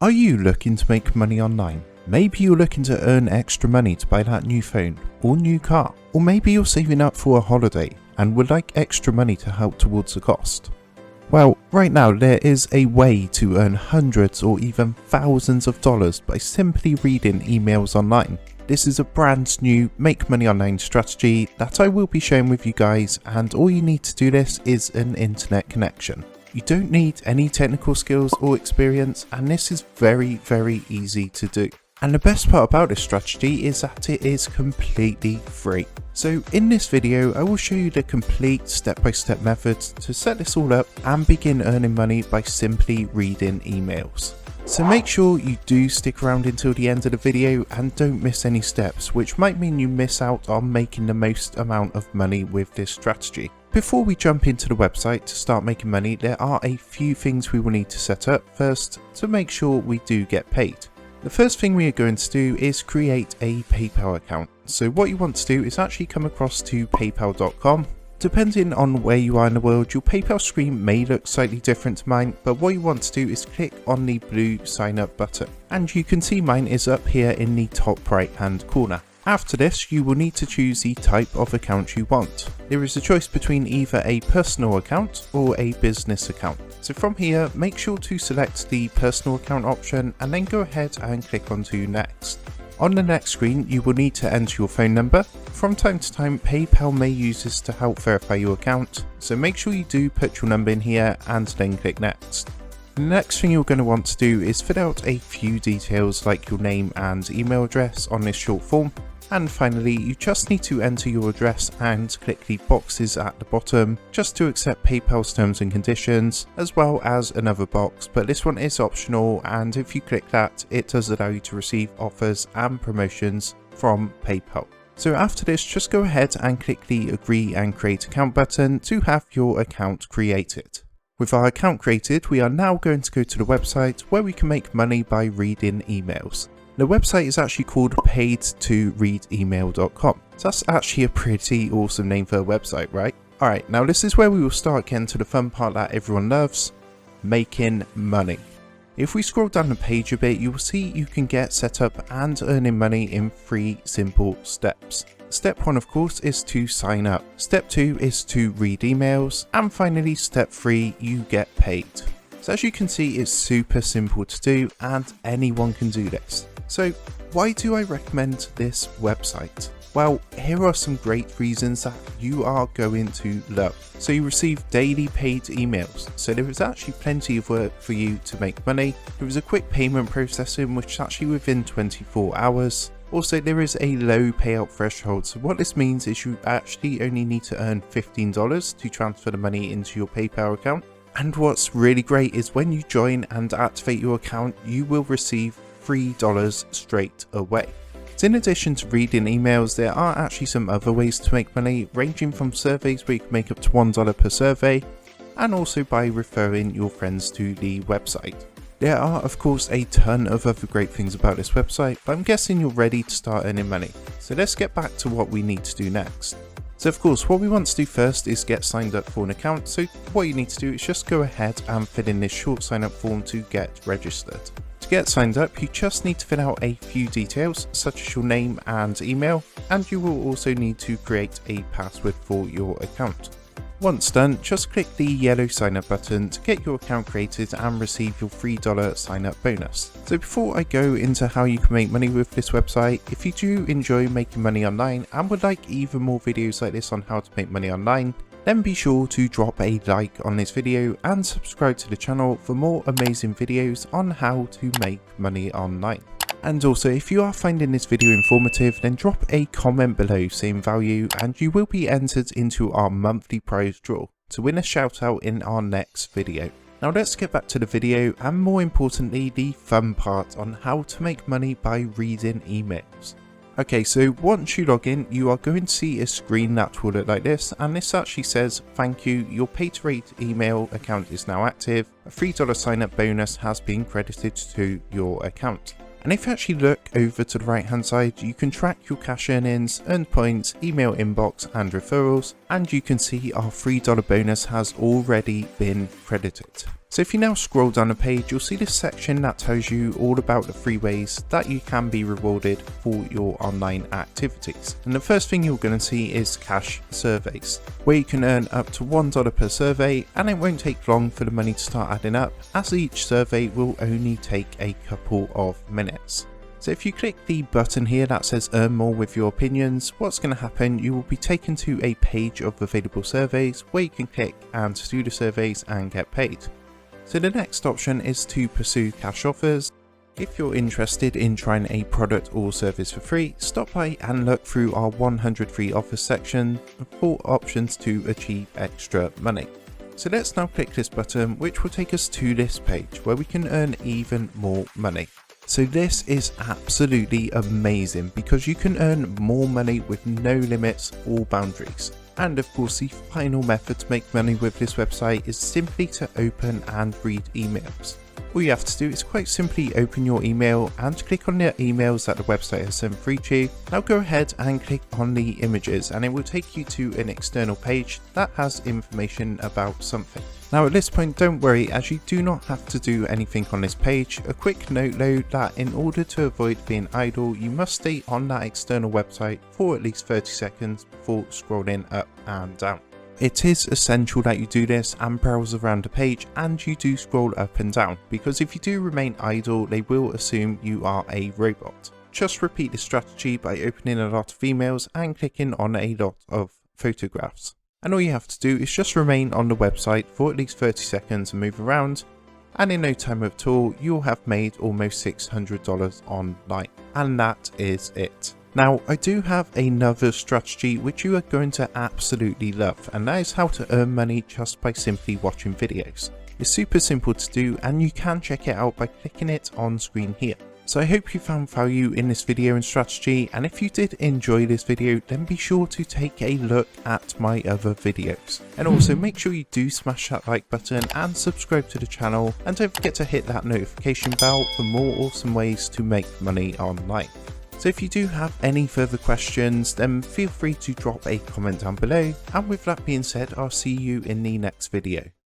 Are you looking to make money online? Maybe you're looking to earn extra money to buy that new phone or new car, or maybe you're saving up for a holiday and would like extra money to help towards the cost. Well, right now there is a way to earn hundreds or even thousands of dollars by simply reading emails online. This is a brand new make money online strategy that I will be sharing with you guys, and all you need to do this is an internet connection. You don't need any technical skills or experience, and this is very easy to do. And the best part about this strategy is that it is completely free. So in this video I will show you the complete step-by-step methods to set this all up and begin earning money by simply reading emails. So make sure you do stick around until the end of the video and don't miss any steps, which might mean you miss out on making the most amount of money with this strategy. Before we jump into the website to start making money, there are a few things we will need to set up first to make sure we do get paid. The first thing we are going to do is create a PayPal account. So what you want to do is actually come across to paypal.com. Depending on where you are in the world, your PayPal screen may look slightly different to mine, but what you want to do is click on the blue sign up button. And you can see mine is up here in the top right hand corner. After this, you will need to choose the type of account you want. There is a choice between either a personal account or a business account. So from here, make sure to select the personal account option and then go ahead and click onto next. On the next screen, you will need to enter your phone number. From time to time, PayPal may use this to help verify your account, so make sure you do put your number in here and then click next. The next thing you're going to want to do is fill out a few details like your name and email address on this short form. And finally, you just need to enter your address and click the boxes at the bottom just to accept PayPal's terms and conditions, as well as another box, but this one is optional, and if you click that, it does allow you to receive offers and promotions from PayPal. So after this, just go ahead and click the agree and create account button to have your account created. With our account created, we are now going to go to the website where we can make money by reading emails. The website is actually called paid2reademail.com. So that's actually a pretty awesome name for a website, right? Alright, now this is where we will start getting to the fun part that everyone loves, making money. If we scroll down the page a bit, you will see you can get set up and earning money in 3 simple steps. Step 1, of course, is to sign up. Step 2 is to read emails. And finally, step 3, you get paid. So as you can see, it's super simple to do and anyone can do this. So why do I recommend this website? Well, here are some great reasons that you are going to love. So you receive daily paid emails. So there is actually plenty of work for you to make money. There is a quick payment processing, which is actually within 24 hours. Also, there is a low payout threshold. So what this means is you actually only need to earn $15 to transfer the money into your PayPal account. And what's really great is when you join and activate your account, you will receive $3 straight away. So in addition to reading emails, there are actually some other ways to make money, ranging from surveys where you can make up to $1 per survey, and also by referring your friends to the website. There are of course a ton of other great things about this website, but I'm guessing you're ready to start earning money. So let's get back to what we need to do next. So of course, what we want to do first is get signed up for an account. So what you need to do is just go ahead and fill in this short sign up form to get registered. To get signed up, you just need to fill out a few details such as your name and email, and you will also need to create a password for your account. Once done, just click the yellow sign up button to get your account created and receive your $3 sign up bonus. So before I go into how you can make money with this website, if you do enjoy making money online and would like even more videos like this on how to make money online, then be sure to drop a like on this video and subscribe to the channel for more amazing videos on how to make money online. And also, if you are finding this video informative, then drop a comment below saying value and you will be entered into our monthly prize draw to win a shout out in our next video. Now let's get back to the video and more importantly the fun part on how to make money by reading emails. Okay, so once you log in, you are going to see a screen that will look like this, and this actually says, thank you, your pay-to-read email account is now active, a $3 sign up bonus has been credited to your account. And if you actually look over to the right hand side, you can track your cash earnings, earned points, email inbox and referrals, and you can see our $3 bonus has already been credited. So if you now scroll down the page, you'll see this section that tells you all about the free ways that you can be rewarded for your online activities. And the first thing you're going to see is cash surveys, where you can earn up to $1 per survey, and it won't take long for the money to start adding up, as each survey will only take a couple of minutes. So if you click the button here that says earn more with your opinions, what's going to happen, you will be taken to a page of available surveys where you can click and do the surveys and get paid. So the next option is to pursue cash offers. If you're interested in trying a product or service for free, stop by and look through our 100 free offers section for options to achieve extra money. So let's now click this button, which will take us to this page where we can earn even more money. So this is absolutely amazing because you can earn more money with no limits or boundaries. And of course, the final method to make money with this website is simply to open and read emails. All you have to do is quite simply open your email and click on the emails that the website has sent through to you. Now go ahead and click on the images and it will take you to an external page that has information about something. Now at this point, don't worry, as you do not have to do anything on this page. A quick note though, that in order to avoid being idle, you must stay on that external website for at least 30 seconds before scrolling up and down. It is essential that you do this and browse around the page and you do scroll up and down, because if you do remain idle, they will assume you are a robot. Just repeat this strategy by opening a lot of emails and clicking on a lot of photographs. And all you have to do is just remain on the website for at least 30 seconds and move around, and in no time at all you'll have made almost $600 online. And that is it. Now I do have another strategy which you are going to absolutely love, and that is how to earn money just by simply watching videos. It's super simple to do and you can check it out by clicking it on screen here. So I hope you found value in this video and strategy, and if you did enjoy this video then be sure to take a look at my other videos. And also make sure you do smash that like button and subscribe to the channel, and don't forget to hit that notification bell for more awesome ways to make money online. So if you do have any further questions then feel free to drop a comment down below, and with that being said I'll see you in the next video.